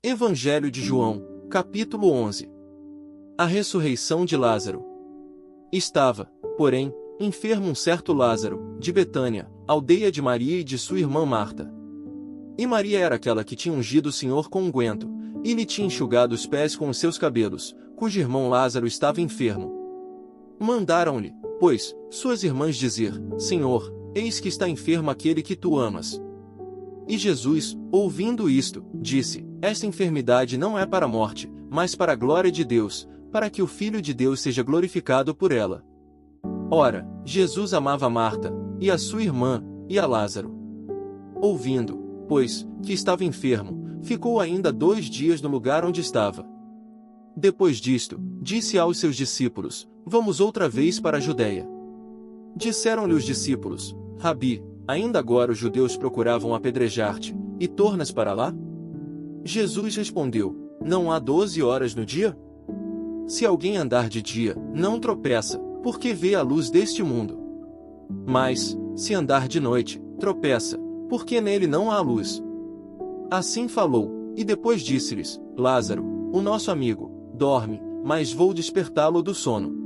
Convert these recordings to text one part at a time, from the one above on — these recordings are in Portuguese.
Evangelho de João, capítulo 11. A ressurreição de Lázaro. Estava, porém, enfermo um certo Lázaro, de Betânia, aldeia de Maria e de sua irmã Marta. E Maria era aquela que tinha ungido o Senhor com unguento, e lhe tinha enxugado os pés com os seus cabelos, cujo irmão Lázaro estava enfermo. Mandaram-lhe, pois, suas irmãs dizer: Senhor, eis que está enfermo aquele que tu amas. E Jesus, ouvindo isto, disse: Esta enfermidade não é para a morte, mas para a glória de Deus, para que o Filho de Deus seja glorificado por ela. Ora, Jesus amava Marta, e a sua irmã, e a Lázaro. Ouvindo, pois, que estava enfermo, ficou ainda 2 dias no lugar onde estava. Depois disto, disse aos seus discípulos: Vamos outra vez para a Judeia. Disseram-lhe os discípulos: Rabi, ainda agora os judeus procuravam apedrejar-te, e tornas para lá? Jesus respondeu: Não há 12 horas no dia? Se alguém andar de dia, não tropeça, porque vê a luz deste mundo. Mas, se andar de noite, tropeça, porque nele não há luz. Assim falou, e depois disse-lhes: Lázaro, o nosso amigo, dorme, mas vou despertá-lo do sono.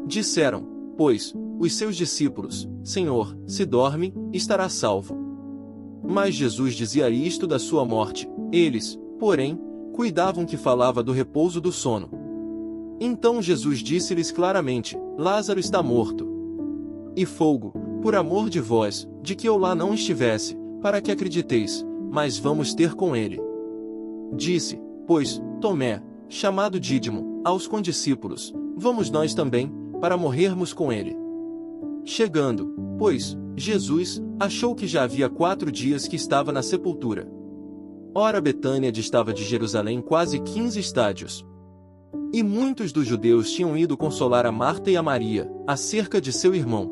Disseram, pois, os seus discípulos: Senhor, se dorme, estará salvo. Mas Jesus dizia isto da sua morte, eles, porém, cuidavam que falava do repouso do sono. Então Jesus disse-lhes claramente: Lázaro está morto. E folgo, por amor de vós, de que eu lá não estivesse, para que acrediteis, mas vamos ter com ele. Disse, pois, Tomé, chamado Dídimo, aos condiscípulos: Vamos nós também, para morrermos com ele. Chegando, pois, Jesus, achou que já havia 4 dias que estava na sepultura. Ora, Betânia distava de Jerusalém quase 15 estádios. E muitos dos judeus tinham ido consolar a Marta e a Maria, acerca de seu irmão.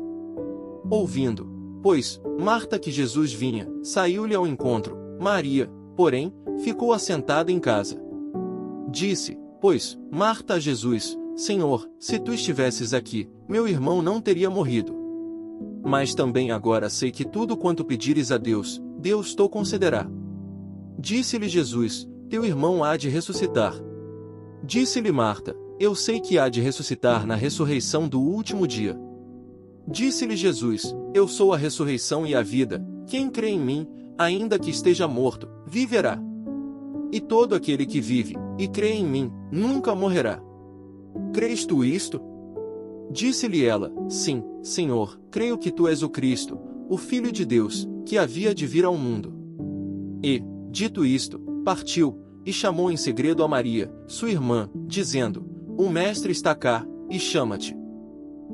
Ouvindo, pois, Marta que Jesus vinha, saiu-lhe ao encontro, Maria, porém, ficou assentada em casa. Disse, pois, Marta a Jesus: Senhor, se tu estivesses aqui, meu irmão não teria morrido. Mas também agora sei que tudo quanto pedires a Deus, Deus te concederá. Disse-lhe Jesus: Teu irmão há de ressuscitar. Disse-lhe Marta: Eu sei que há de ressuscitar na ressurreição do último dia. Disse-lhe Jesus: Eu sou a ressurreição e a vida, quem crê em mim, ainda que esteja morto, viverá. E todo aquele que vive, e crê em mim, nunca morrerá. Crês tu isto? Disse-lhe ela: Sim, Senhor, creio que tu és o Cristo, o Filho de Deus, que havia de vir ao mundo. E, dito isto, partiu, e chamou em segredo a Maria, sua irmã, dizendo: O Mestre está cá, e chama-te.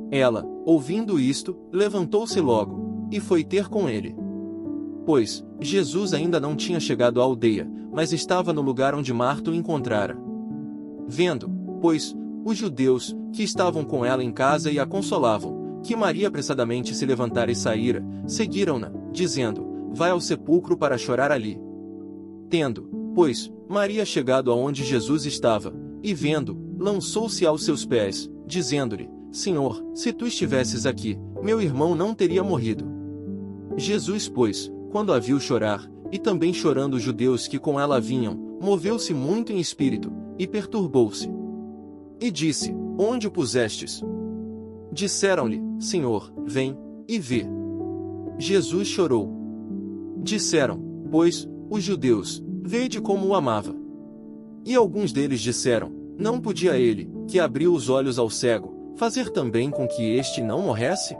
Ela, ouvindo isto, levantou-se logo, e foi ter com ele. Pois, Jesus ainda não tinha chegado à aldeia, mas estava no lugar onde Marta o encontrara. Vendo, pois, os judeus, que estavam com ela em casa e a consolavam, que Maria apressadamente se levantara e saíra, seguiram-na, dizendo: Vai ao sepulcro para chorar ali. Tendo, pois, Maria chegado aonde Jesus estava, e vendo, lançou-se aos seus pés, dizendo-lhe: Senhor, se tu estivesses aqui, meu irmão não teria morrido. Jesus, pois, quando a viu chorar, e também chorando os judeus que com ela vinham, moveu-se muito em espírito, e perturbou-se. E disse: Onde o pusestes? Disseram-lhe: Senhor, vem, e vê. Jesus chorou. Disseram, pois, os judeus: Vede como o amava. E alguns deles disseram: Não podia ele, que abriu os olhos ao cego, fazer também com que este não morresse?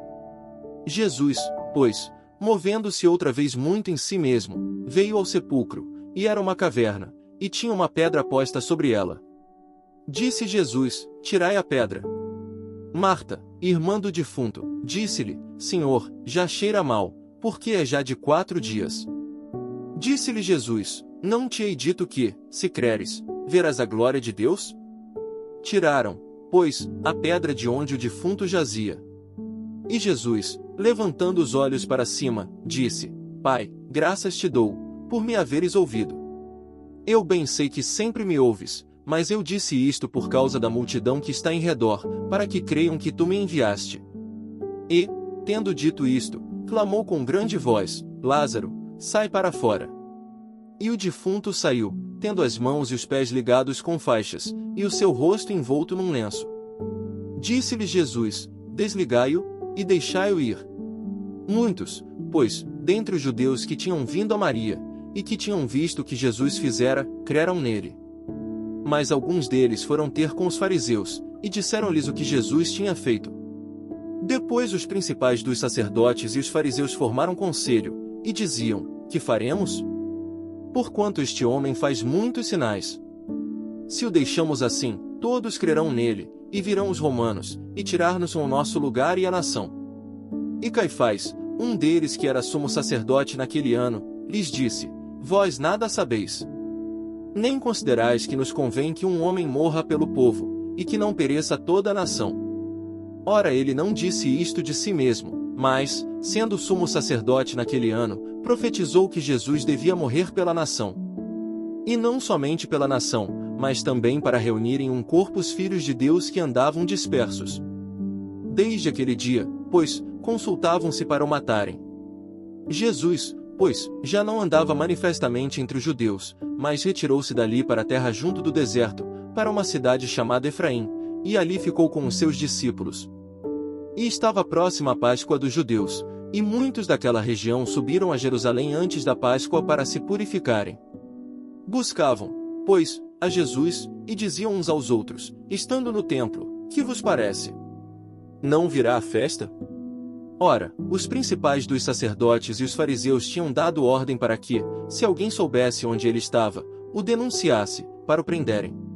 Jesus, pois, movendo-se outra vez muito em si mesmo, veio ao sepulcro, e era uma caverna, e tinha uma pedra posta sobre ela. Disse Jesus: Tirai a pedra. Marta, irmã do defunto, disse-lhe: Senhor, já cheira mal, porque é já de 4 dias. Disse-lhe Jesus: Não te hei dito que, se creres, verás a glória de Deus? Tiraram, pois, a pedra de onde o defunto jazia. E Jesus, levantando os olhos para cima, disse: Pai, graças te dou, por me haveres ouvido. Eu bem sei que sempre me ouves, mas eu disse isto por causa da multidão que está em redor, para que creiam que tu me enviaste. E, tendo dito isto, clamou com grande voz: Lázaro, sai para fora. E o defunto saiu, tendo as mãos e os pés ligados com faixas, e o seu rosto envolto num lenço. Disse-lhes Jesus: Desligai-o, e deixai-o ir. Muitos, pois, dentre os judeus que tinham vindo a Maria, e que tinham visto o que Jesus fizera, creram nele. Mas alguns deles foram ter com os fariseus, e disseram-lhes o que Jesus tinha feito. Depois os principais dos sacerdotes e os fariseus formaram conselho, e diziam: Que faremos? Porquanto este homem faz muitos sinais. Se o deixamos assim, todos crerão nele, e virão os romanos, e tirar-nos o nosso lugar e a nação. E Caifás, um deles que era sumo sacerdote naquele ano, lhes disse: Vós nada sabeis. Nem considerais que nos convém que um homem morra pelo povo, e que não pereça toda a nação. Ora, ele não disse isto de si mesmo, mas, sendo sumo sacerdote naquele ano, profetizou que Jesus devia morrer pela nação. E não somente pela nação, mas também para reunir em um corpo os filhos de Deus que andavam dispersos. Desde aquele dia, pois, consultavam-se para o matarem. Jesus, pois, já não andava manifestamente entre os judeus, mas retirou-se dali para a terra junto do deserto, para uma cidade chamada Efraim, e ali ficou com os seus discípulos. E estava próxima a Páscoa dos judeus, e muitos daquela região subiram a Jerusalém antes da Páscoa para se purificarem. Buscavam, pois, a Jesus, e diziam uns aos outros, estando no templo: Que vos parece? Não virá a festa? Ora, os principais dos sacerdotes e os fariseus tinham dado ordem para que, se alguém soubesse onde ele estava, o denunciasse, para o prenderem.